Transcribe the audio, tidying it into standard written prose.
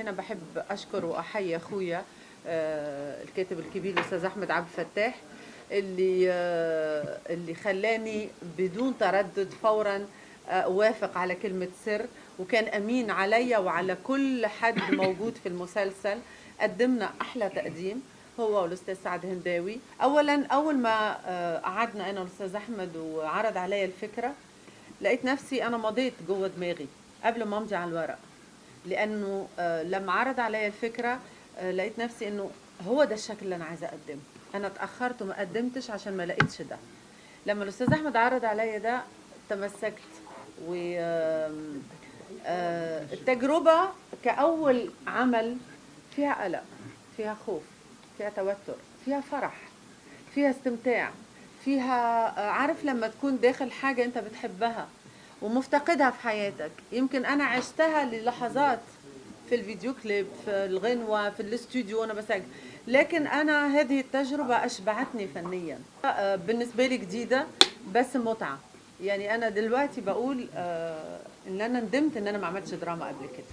هنا بحب اشكر واحيي اخويا الكاتب الكبير الاستاذ احمد عبد الفتاح اللي خلاني بدون تردد فورا اوافق على كلمة سر، وكان امين عليا وعلى كل حد موجود في المسلسل. قدمنا احلى تقديم هو والاستاذ سعد هنداوي. اولا اول ما قعدنا انا والاستاذ احمد وعرض عليا الفكرة، لقيت نفسي انا مضيت جوه دماغي قبل ما امضي على الورق، لانه لما عرض عليا الفكره لقيت نفسي انه هو ده الشكل اللي انا عايزه اقدمه. انا اتاخرت وما قدمتش عشان ما لقيتش ده. لما الاستاذ احمد عرض عليا ده تمسكت، و التجربه كاول عمل فيها قلق، فيها خوف، فيها توتر، فيها فرح، فيها استمتاع، فيها عارف لما تكون داخل حاجة انت بتحبها ومفتقدها في حياتك. يمكن انا عشتها للحظات في الفيديو كليب، في الغنوة، في الاستوديو وانا بسجل، لكن انا هذه التجربة اشبعتني فنيا. بالنسبة لي جديدة بس متعة. يعني انا دلوقتي بقول ان انا ندمت ان انا ما عملتش دراما قبل كده.